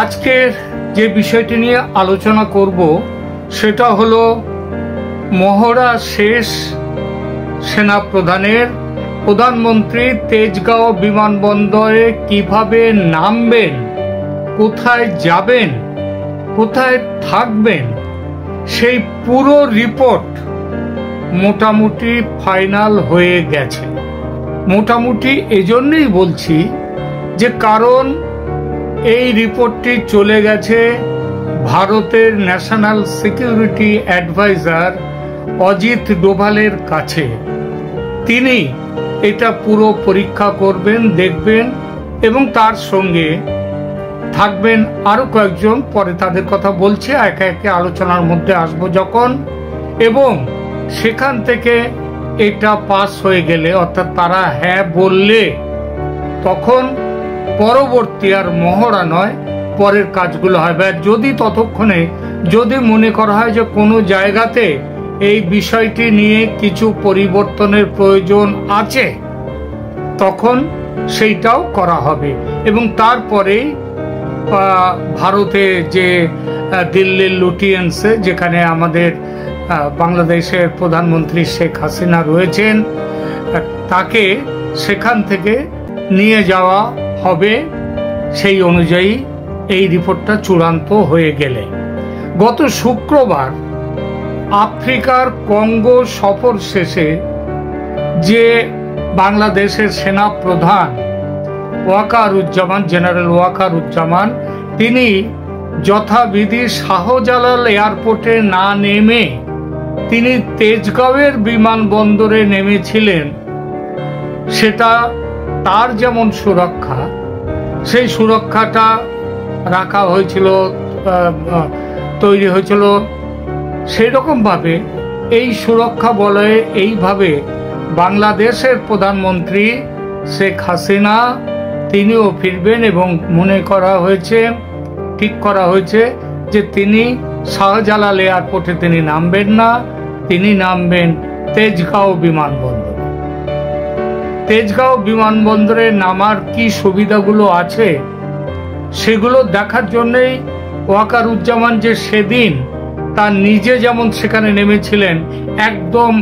আজকের যে বিষয়টি নিয়ে আলোচনা করব সেটা হলো মহড়া শেষ সেনা প্রধানের। প্রধানমন্ত্রী তেজগাঁও বিমানবন্দরে কিভাবে নামবেন, কোথায় যাবেন, কোথায় থাকবেন, সেই পুরো রিপোর্ট মোটামুটি ফাইনাল হয়ে গেছে। মোটামুটি এজন্যই বলছি যে কারণ এই রিপোর্টটি চলে গেছে ভারতের ন্যাশনাল সিকিউরিটি অ্যাডভাইজার অজিত ডোভালের কাছে। তিনি এটা পুরো পরীক্ষা করবেন, দেখবেন এবং তার সঙ্গে থাকবেন আরো কয়েকজন। পরে তাদের কথা বলছি, একে একে আলোচনার মধ্যে আসবো যখন, এবং সেখান থেকে এটা পাস হয়ে গেলে, অর্থাৎ তারা হ্যাঁ বললে, তখন পরবর্তী আর মহড়া নয়, পরের কাজগুলো হবে। আর যদি ততক্ষণে যদি মনে করা হয় যে কোনো জায়গাতে এই বিষয়টি নিয়ে কিছু পরিবর্তনের প্রয়োজন আছে, তখন সেইটাও করা হবে। এবং তারপরেই ভারতে যে দিল্লির লুটিয়েন্সে, যেখানে আমাদের বাংলাদেশের প্রধানমন্ত্রী শেখ হাসিনা রয়েছেন, তাকে সেখান থেকে নিয়ে যাওয়া হবে সেই অনুযায়ী এই রিপোর্টটা চূড়ান্ত হয়ে গেলে। গত শুক্রবার আফ্রিকার কঙ্গো সফর শেষে যে বাংলাদেশের সেনা প্রধান ওয়াকারুজ্জামান, জেনারেল ওয়াকারুজ্জামান, তিনি যথাবিধি শাহজালাল এয়ারপোর্টে না নেমে তিনি তেজগাঁওয়ের বিমানবন্দরে নেমেছিলেন। সেটা তার যেমন সুরক্ষা, সেই সুরক্ষাটা রাখা হয়েছিল, তৈরি হয়েছিল সেই রকম ভাবে এই সুরক্ষা বলয়ে এইভাবে বাংলাদেশের প্রধানমন্ত্রী শেখ হাসিনা তিনিও ফিরবেন। এবং মনে করা হয়েছে, ঠিক করা হয়েছে যে তিনি শাহজালাল এয়ারপোর্টে তিনি নামবেন না, তিনি নামবেন তেজগাঁও বিমানবন্দরে। তেজগাঁও বিমানবন্দরে নামার কি সুবিধাগুলো আছে সেগুলো দেখার জন্যই ওয়াকারুজ্জামান যে সেদিন তার নিজে যেমন সেখানে নেমেছিলেন, একদম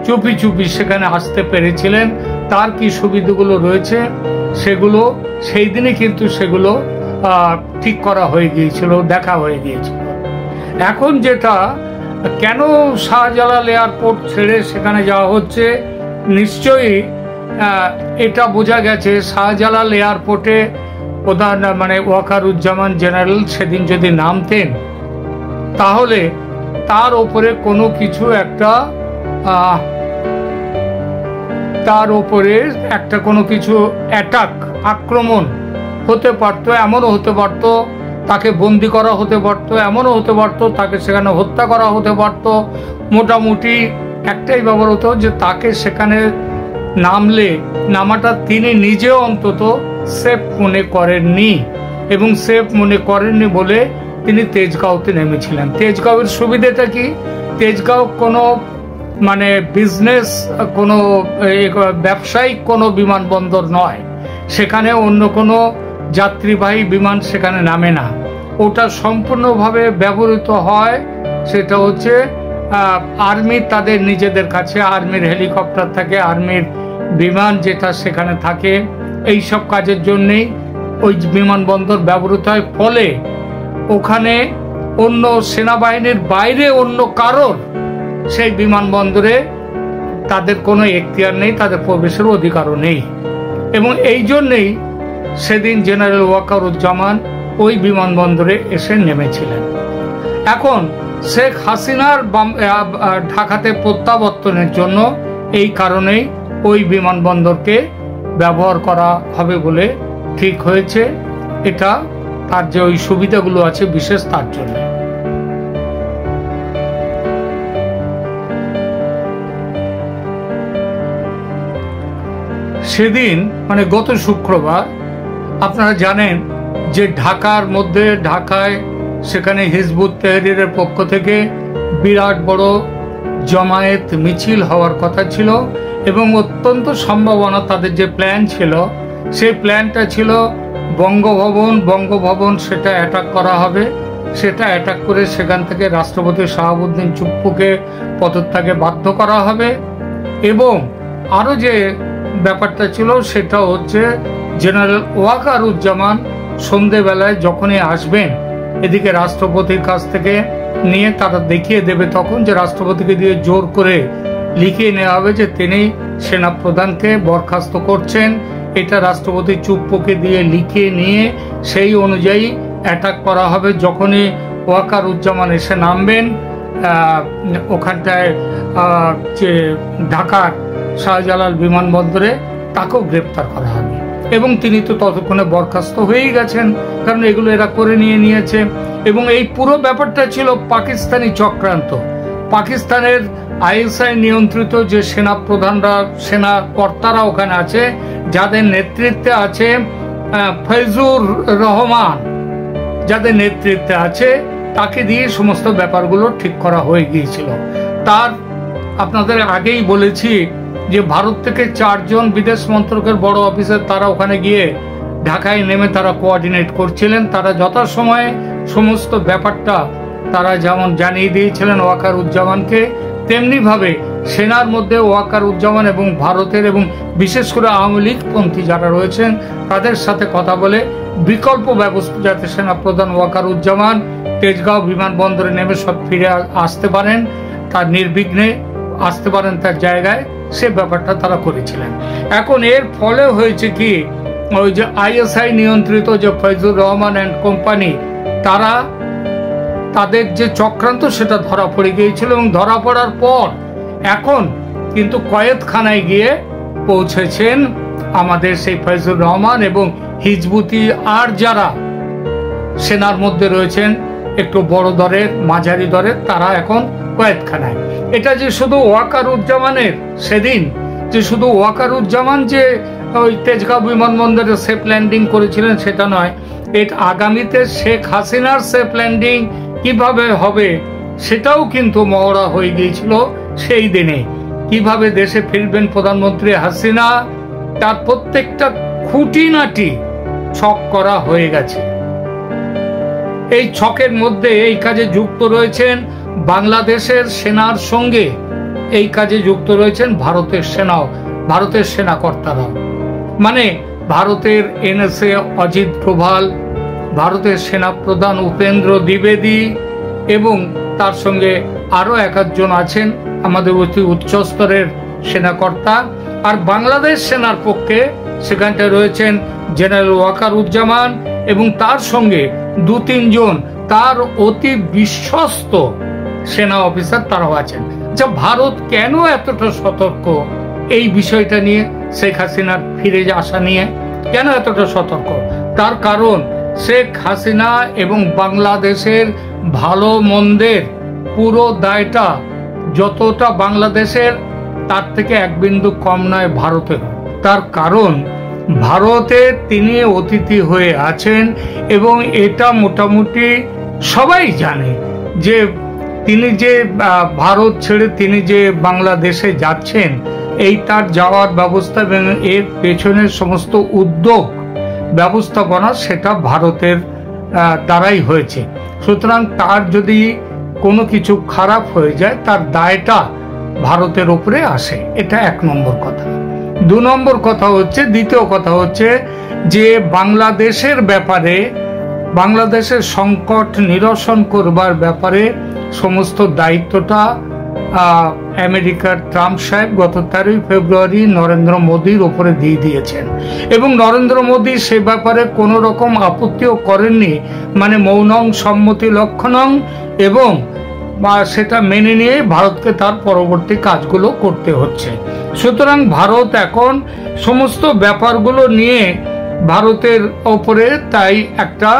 চুপি চুপি সেখানে আসতে পেরেছিলেন, তার কি সুবিধাগুলো রয়েছে সেগুলো সেই দিনই কিন্তু সেগুলো ঠিক করা হয়ে গিয়েছিল, দেখা হয়ে গিয়েছিল। এখন যেটা, কেন শাহজালাল এয়ারপোর্ট ছেড়ে সেখানে যাওয়া হচ্ছে, নিশ্চয়ই এটা বোঝা গেছে শাহজালাল এয়ারপোর্টে প্রধান মানে ওয়াকারুজ্জামান জেনারেল সেদিন যদি নামতেন, তাহলে তার ওপরে কোনো কিছু একটা তার ওপরে একটা কোনো কিছু অ্যাটাক, আক্রমণ হতে পারতো। এমনও হতে পারতো তাকে বন্দি করা হতে পারতো, এমনও হতে পারতো তাকে সেখানে হত্যা করা হতে পারতো। মোটামুটি একটাই ব্যাপার হতো যে তাকে সেখানে নামাটা তিনি নিজেও অন্তত সেফ মনে করেননি, এবং সেফ মনে করেননি বলে তিনি তেজগাঁওতে নেমেছিলেন। তেজগাঁওয়ের সুবিধাটা কি? তেজগাঁও কোনো মানে বিজনেস, কোনো ব্যবসায়িক কোনো বিমানবন্দর নয়, সেখানে অন্য কোনো যাত্রীবাহী বিমান সেখানে নামে না। ওটা সম্পূর্ণভাবে ব্যবহৃত হয়, সেটা হচ্ছে আর্মি তাদের নিজেদের কাছে, আর্মির হেলিকপ্টার থাকে, আর্মির বিমান যেটা সেখানে থাকে, এই সব কাজের জন্যেই ওই বিমানবন্দর ব্যবহৃত হয়। ফলে ওখানে অন্য সেনাবাহিনীর বাইরে অন্য কারোর সেই বিমানবন্দরে তাদের কোনো এখতিয়ার নেই, তাদের প্রবেশের অধিকারও নেই। এবং এই জন্যেই সেদিন জেনারেল ওয়াকারুজ্জামান ওই বিমানবন্দরে এসে নেমেছিলেন। এখন শেখ হাসিনার ঢাকাতে প্রত্যাবর্তনের জন্য এই কারণেই ওই বিমানবন্দরকে ব্যবহার করা হবে বলে ঠিক হয়েছে। এটা তার যে ওই সুবিধাগুলো আছে বিশেষ তার জন্য। সেদিন মানে গত শুক্রবার আপনারা জানেন যে ঢাকার মধ্যে, ঢাকায় সেখানে হিজবুত তাহরীরের পক্ষ থেকে বিরাট বড় জমায়েত মিছিল হওয়ার কথা ছিল, এবং অত্যন্ত সম্ভাবনা তাদের যে প্ল্যান ছিল সেই প্ল্যানটা ছিল বঙ্গভবন সেটা অ্যাটাক করা হবে। সেটা অ্যাটাক করে সেখান থেকে রাষ্ট্রপতি শাহাবুদ্দিন চুপ্পুকে পদত্যাগে বাধ্য করা হবে। এবং আরও যে ব্যাপারটা ছিল সেটা হচ্ছে জেনারেল ওয়াকারুজ্জামান সন্ধেবেলায় যখনই আসবেন, এদিকে রাষ্ট্রপতির কাছ থেকে নিয়ে তারা দেখিয়ে দেবে তখন যে রাষ্ট্রপতিকে দিয়ে জোর করে লিখিয়ে নেওয়া হবে যে তিনি সেনাপ্রধানকে বরখাস্ত করছেন। এটা রাষ্ট্রপতি চুপ্পুকে দিয়ে লিখিয়ে নিয়ে সেই অনুযায়ী অ্যাটাক করা হবে। যখনই ওয়াকারুজ্জামান এসে নামবেন ওখানটায় যে ঢাকার শাহজালাল বিমানবন্দরে, তাকেও গ্রেপ্তার করা হবে। এবং তিনি তো ততক্ষণে বরখাস্ত হয়েই গেছেন, কারণ এগুলো এরা করে নিয়েছে। এবং এই পুরো ব্যাপারটা ছিল পাকিস্তানি চক্রান্ত। পাকিস্তানের আইএসআই নিয়ন্ত্রিত যে সেনা প্রধানরা, সেনা কর্তারা ওখানে আছে, যাদের নেতৃত্বে আছে ফৈজুর রহমান, যাদের নেতৃত্বে আছে, তাকে দিয়ে সমস্ত ব্যাপারগুলো ঠিক করা হয়ে গিয়েছিল। তার আপনাদের আগেই বলেছি যে ভারত থেকে 4 জন বিদেশ মন্ত্রকের বড় অফিসার তারা ওখানে গিয়ে ঢাকায় নেমে তারা কোঅর্ডিনেট করছিলেন। তারা যথাসময়ে সমস্ত ব্যাপারটা তারা যেমন জানিয়ে দিয়েছিলেন ওয়াকারুজ্জামানকে, তেমনিভাবে সেনার মধ্যে ওয়াকারুজ্জামান এবং ভারতের এবং বিশেষ করে আওয়ামী লীগপন্থী যারা রয়েছেন তাদের সাথে কথা বলে বিকল্প ব্যবস্থা যাতে সেনাপ্রধান ওয়াকারুজ্জামান তেজগাঁও বিমানবন্দরে নেমে সব ফিরে আসতে পারেন, তার নির্বিঘ্নে আসতে পারেন তার জায়গায়, সে ব্যাপারটা তারা করেছিলেন। এখন এর ফলে হয়েছে কি, ওই যে আইএসআই নিয়ন্ত্রিত যে ফৈজুর রহমান অ্যান্ড কোম্পানি, তারা তাদের যে চক্রান্ত সেটা ধরা পড়ে গিয়েছিল। এবং ধরা পড়ার পর এখন কিন্তু কয়েদখানায় গিয়ে পৌঁছেছেন আমাদের সেই ফৈজুর রহমান এবং হিজবুতি আর যারা সেনার মধ্যে রয়েছেন একটু বড় দরের, মাঝারি দরের, তারা এখন কয়েদখানায়। এটা যে শুধু ওয়াকারুজ্জামানের, সেদিন যে শুধু ওয়াকারুজ্জামান যে ওই তেজগাঁও বিমানবন্দরে সেফ ল্যান্ডিং করেছিলেন সেটা নয়, এর আগামীতে শেখ হাসিনার সেফ ল্যান্ডিং কিভাবে হবে সেটাও কিন্তু মহড়া হয়ে গিয়েছিল সেই দিনে। কিভাবে দেশে ফিরবেন প্রধানমন্ত্রী হাসিনা, তার প্রত্যেকটা খুঁটিনাটি ছক করা হয়ে গেছে। এই ছকের মধ্যে এই কাজে যুক্ত রয়েছেন বাংলাদেশের সেনার সঙ্গে, এই কাজে যুক্ত রয়েছেন ভারতের সেনাও, ভারতের সেনাকর্তারাও। মানে ভারতের এনএসএ অজিত ডোভাল, ভারতের সেনাপ্রধান উপেন্দ্র দ্বিবেদী এবং তার সঙ্গে আরো 1-8 জন আছেন আমাদের অতি উচ্চ স্তরের সেনাকর্তা। আর বাংলাদেশ সেনার পক্ষে সেখানটায় রয়েছেন জেনারেল ওয়াকারুজ্জামান এবং তার সঙ্গে 2-3 জন তার অতি বিশ্বস্ত সেনা অফিসার তারাও আছেন। যা ভারত কেন এতটা সতর্ক এই বিষয়টা নিয়ে, শেখ হাসিনার ফিরে আসা নিয়ে কেন এতটা সতর্ক? তার কারণ শেখ হাসিনা এবং বাংলাদেশের ভালো মন্দের পুরো দায়টা যতটা বাংলাদেশের, তার থেকে 1 বিন্দু কম নয় ভারতের। তার কারণ ভারতে তিনি অতিথি হয়ে আছেন এবং এটা মোটামুটি সবাই জানে যে তিনি যে ভারত ছেড়ে তিনি যে বাংলাদেশে যাচ্ছেন, এই তার যাওয়ার ব্যবস্থা এবং এর পেছনের সমস্ত উদ্যোগ ব্যবস্থাপনা সেটা ভারতের দ্বারাই হয়েছে। সুতরাং তার যদি কোনো কিছু খারাপ হয়ে যায় তার দায়টা ভারতের উপরে আসে, এটা 1 নম্বর কথা। 2 নম্বর কথা হচ্ছে, দ্বিতীয় কথা হচ্ছে যে বাংলাদেশের ব্যাপারে, বাংলাদেশের সংকট নিরসন করবার ব্যাপারে সমস্ত দায়িত্বটা আমেরিকার ট্রাম্প সাহেব গত 13 ফেব্রুয়ারি নরেন্দ্র মোদীর উপরে দিয়ে দিয়েছেন এবং নরেন্দ্র মোদী সে ব্যাপারে কোনো রকম আপত্তিও করেননি। মানে মৌনং সম্মতি লক্ষণং, এবং সেটা মেনে নিয়ে ভারতকে তার পরবর্তী কাজগুলো করতে হচ্ছে। সুতরাং ভারত এখন সমস্ত ব্যাপারগুলো নিয়ে ভারতের ওপরে তাই একটা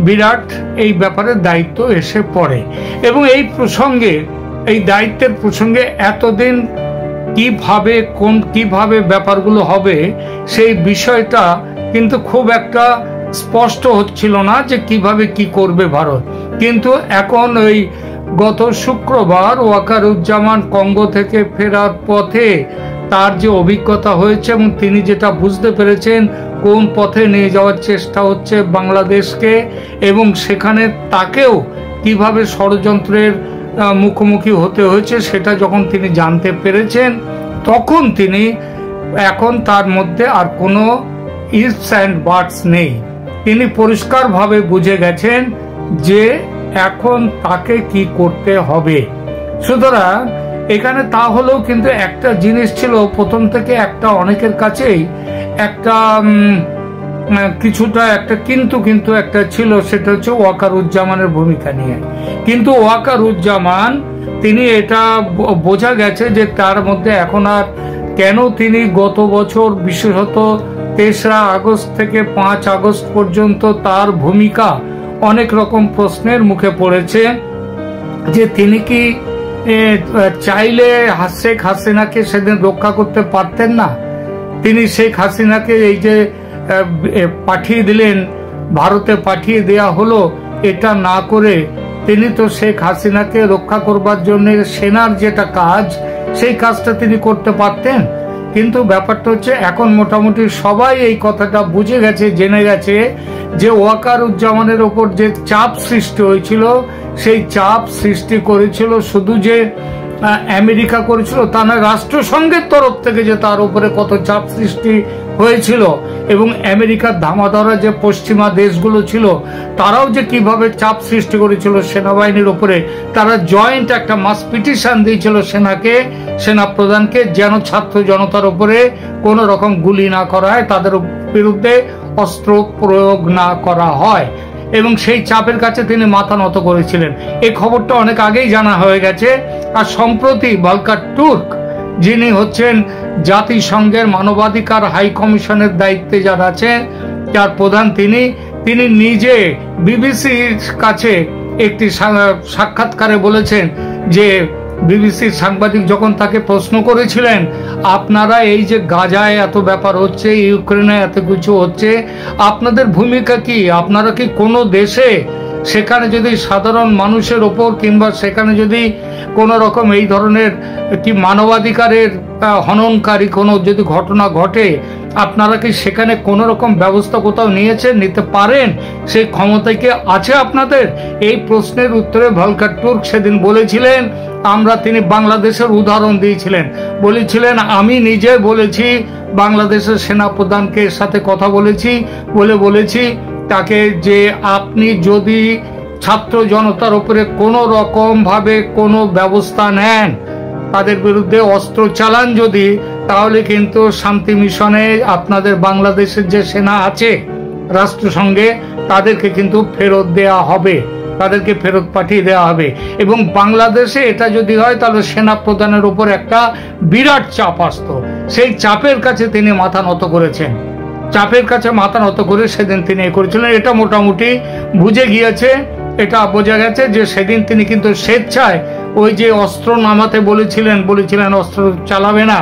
বিরাট এই ব্যাপারে দায়িত্ব এসে পড়ে। এবং এই প্রসঙ্গে, এই দায়িত্বের প্রসঙ্গে এতদিন কিভাবে ব্যাপারগুলো হবে সেই বিষয়টা কিন্তু খুব একটা স্পষ্ট হচ্ছিল না যে কিভাবে কি করবে ভারত। কিন্তু এখন ওই গত শুক্রবার ওয়াকারুজ্জামান কঙ্গো থেকে ফেরার পথে তার যে অভিজ্ঞতা হয়েছে এবং তিনি যেটা বুঝতে পেরেছেন কোন পথে নিয়ে যাওয়ার চেষ্টা হচ্ছে বাংলাদেশকে, এবং সেখানে তাকেও কিভাবে ষড়যন্ত্রের মুখোমুখি হতে হয়েছে সেটা যখন তিনি জানতে পেরেছেন, তখন তিনি এখন তার মধ্যে আর কোনো ইফস অ্যান্ড বাটস নেই। তিনি পরিষ্কারভাবে বুঝে গেছেন যে এখন তাকে কি করতে হবে। সুতরাং এখানে তা হলেও কিন্তু একটা জিনিস ছিল প্রথম থেকে, একটা অনেকের কাছেই একটা কিছুটা একটা কিন্তু একটা ছিল, সেটা হচ্ছে ওয়াকারুজ্জামানের ভূমিকা নিয়ে। কিন্তু ওয়াকারুজ্জামান তিনি এটা বোঝা গেছে যে তার মধ্যে এখন আর কেন তিনি গত বছর বিশেষত 3রা আগস্ট থেকে 5 আগস্ট পর্যন্ত তার ভূমিকা অনেক রকম প্রশ্নের মুখে পড়েছে, যে তিনি কি চাইলে শেখ হাসিনাকে সেদিন রক্ষা করতে পারতেন না? তিনি শেখ হাসিনাকে এই যে পাঠিয়ে দিলেন, ভারতে পাঠিয়ে দেয়া হলো, এটা না করে তিনি তো শেখ হাসিনাকে রক্ষা করবার জন্য সেনার যেটা কাজ সেই কাজটা তিনি করতে পারতেন। কিন্তু ব্যাপারটা হচ্ছে এখন মোটামুটি সবাই এই কথাটা বুঝে গেছে, জেনে গেছে যে ওয়াকারুজ্জামানের ওপর যে চাপ সৃষ্টি হয়েছিল, সেই চাপ সৃষ্টি করেছিল শুধু যে আমেরিকা করেছিল তা না, রাষ্ট্রসংঘের তরফ থেকে যে তার উপরে কত চাপ সৃষ্টি হয়েছিল, এবং আমেরিকার ধামাধরা যে পশ্চিমা দেশগুলো ছিল তারাও যে কিভাবে চাপ সৃষ্টি করেছিল সেনাবাহিনীর উপরে। তারা জয়েন্ট একটা মাস পিটিশন দিয়েছিল সেনা প্রধানকে, যেন ছাত্র জনতার উপরে কোনো রকম গুলি না করা হয়, তাদের বিরুদ্ধে অস্ত্র প্রয়োগ না করা হয়, এবং সেই চাপের কাছে তিনি মাথা নত করেছিলেন। এই খবরটা অনেক আগেই জানা হয়ে গেছে। আর সম্প্রতি ভলকার তুর্ক, যিনি হচ্ছেন জাতিসংঘের মানবাধিকার হাই কমিশনের দায়িত্বে যারা আছেন, যার প্রধান তিনি নিজে বিবিসির কাছে একটি সাক্ষাৎকারে বলেছেন যে, বিবিসির সাংবাদিক যখন তাকে প্রশ্ন করেছিলেন, আপনারা এই যে গাজায় এত ব্যাপার হচ্ছে, ইউক্রেনে এত কিছু হচ্ছে, আপনাদের ভূমিকা কি? আপনারা কি কোনো দেশে সেখানে যদি সাধারণ মানুষের ওপর কিংবা সেখানে যদি কোনো রকম এই ধরনের কি মানবাধিকারের হননকারী কোনো যদি ঘটনা ঘটে, আপনারা কি সেখানে কোনো রকম ব্যবস্থা কোথাও নিয়েছেন, নিতে পারেন? সেই ক্ষমতা কি আছে আপনাদের? এই প্রশ্নের উত্তরে ভলকার তুর্ক সেদিন বলেছিলেন, তিনি বাংলাদেশের উদাহরণ দিয়েছিলেন, আমি নিজে বলেছি, বাংলাদেশের সেনা প্রধানকে সাথে কথা বলেছি তাকে, যে আপনি যদি ছাত্র জনতার উপরে কোনো রকম ভাবে কোনো ব্যবস্থা নেন, তাদের বিরুদ্ধে অস্ত্র চালান যদি, তাহলে কিন্তু শান্তি মিশনে আপনাদের বাংলাদেশের যে সেনা আছে রাষ্ট্রসংঘে, তাদেরকে কিন্তু ফেরত দেয়া হবে, তাদেরকে ফেরত পাঠিয়ে দেওয়া হবে। এবং বাংলাদেশে এটা যদি হয় তাহলে সেনা প্রধানের উপর একটা বিরাট চাপ আসতো। সেই চাপের কাছে তিনি মাথা নত করেছেন, চাপের কাছে মাথা নত করে সেদিন তিনি করেছিলেন। এটা মোটামুটি বুঝে গিয়েছে, এটা বোঝা গেছে যে সেদিন তিনি কিন্তু স্বেচ্ছায় ওই যে অস্ত্র নামাতে বলেছিলেন অস্ত্র চালাবে না,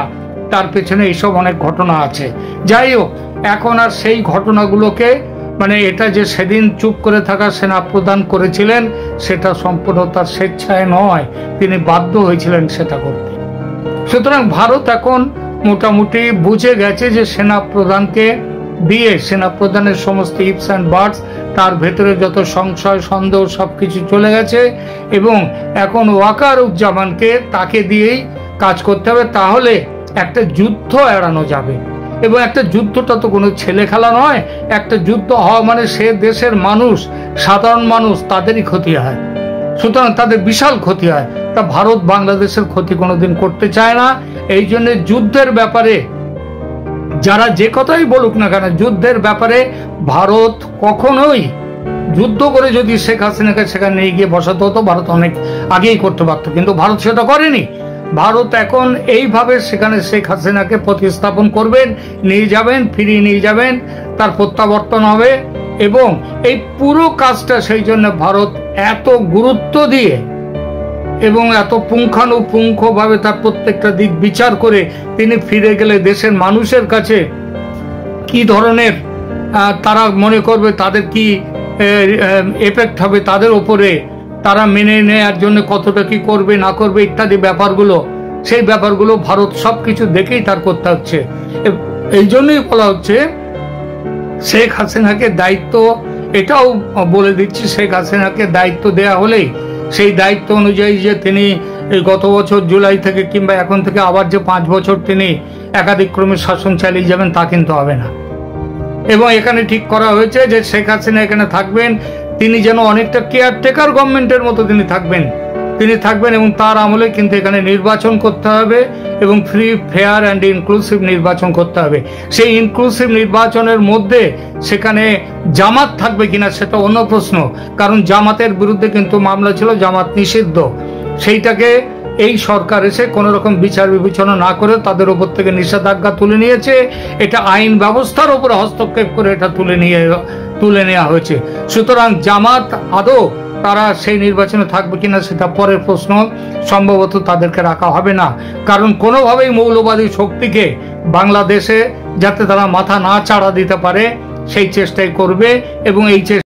তার পেছনে এইসব অনেক ঘটনা আছে। যাই হোক, এখন আর সেই ঘটনাগুলোকে এটা যে সেদিন চুপ করে থাকা সেনা প্রধান করেছিলেন, সেটা সম্পূর্ণ তার স্বেচ্ছায় নয়, তিনি বাধ্য হয়েছিলেন সেটা করতে। সুতরাং ভারত এখন মোটামুটি বুঝে গেছে যে সেনা প্রধানকে দিয়ে, সেনা প্রধানের সমস্ত ইফস অ্যান্ড বাটস, তার ভেতরে যত সংশয় সন্দেহ সবকিছু চলে গেছে, এবং এখন ওয়াকারুজ্জামানকে তাকে দিয়েই কাজ করতে হবে, তাহলে একটা যুদ্ধ এড়ানো যাবে। এবং একটা যুদ্ধটা তো কোনো ছেলে খেলা নয়, একটা যুদ্ধ হওয়া মানে সে দেশের মানুষ, সাধারণ মানুষ, তাদেরই ক্ষতি হয়, সুতরাং তাদের বিশাল ক্ষতি হয়। তা ভারত বাংলাদেশের ক্ষতি কোনোদিন করতে চায় না। এই জন্য যুদ্ধের ব্যাপারে যারা যে কথাই বলুক না কেন, যুদ্ধের ব্যাপারে ভারত কখনোই, যুদ্ধ করে যদি শেখ হাসিনাকে সেখানে নিয়ে গিয়ে বসাতে হতো, ভারত অনেক আগেই করতে পারতো, কিন্তু ভারত সেটা করেনি। ভারত এখন এইভাবে সেখানে শেখ হাসিনাকে প্রতিস্থাপন করবেন, নিয়ে যাবেন, ফিরিয়ে নিয়ে যাবেন, তার প্রত্যাবর্তন হবে। এবং এই পুরো কাজটা সেই জন্য ভারত এত গুরুত্ব দিয়ে এবং এত পুঙ্খানুপুঙ্খভাবে তার প্রত্যেকটা দিক বিচার করে তিনি ফিরে গেলে দেশের মানুষের কাছে কি ধরনের তারা মনে করবে, তাদের কি এফেক্ট হবে তাদের উপরে, তারা মেনে নেওয়ার জন্য কতটা কি করবে না করবে ইত্যাদি ব্যাপারগুলো, সেই ব্যাপারগুলো ভারত সবকিছু দেখেই তার করতে হচ্ছে। এই জন্যই বলা হচ্ছে শেখ হাসিনাকে দায়িত্ব, এটাও বলে দিচ্ছি, শেখ হাসিনাকে দায়িত্ব দেয়া হলেই সেই দায়িত্ব অনুযায়ী যে তিনি গত বছর জুলাই থেকে কিংবা এখন থেকে আবার যে 5 বছর তিনি একাধিক্রমে শাসন চালিয়ে যাবেন তা কিন্তু হবে না। এবং এখানে ঠিক করা হয়েছে যে শেখ হাসিনা এখানে থাকবেন, তিনি যেন অনেকটা কেয়ারটেকার গভর্নমেন্টের মতো তিনি থাকবেন এবং তার আমলে কিন্তু এখানে নির্বাচন করতে হবে এবং ফ্রি, ফেয়ার অ্যান্ড ইনক্লুসিভ নির্বাচন করতে হবে। সেই ইনক্লুসিভ নির্বাচনের মধ্যে সেখানে জামাত থাকবে কিনা সেটা অন্য প্রশ্ন, কারণ জামাতের বিরুদ্ধে কিন্তু মামলা ছিল, জামাত নিষিদ্ধ। সেইটাকে এই সরকার এসে কোনো রকম বিচার বিবেচনা না করে তাদের উপর থেকে নিষেধাজ্ঞা তুলে নিয়েছে। এটা আইন ব্যবস্থার উপরে হস্তক্ষেপ করে এটা তুলে নেওয়া হয়েছে। সুতরাং জামাত আদৌ তারা সেই নির্বাচনে থাকবে কিনা সেটা পরের প্রশ্ন, সম্ভবত তাদেরকে রাখা হবে না, কারণ কোনোভাবেই মৌলবাদী শক্তিকে বাংলাদেশে যাতে তারা মাথা না চাড়া দিতে পারে সেই চেষ্টাই করবে এবং এই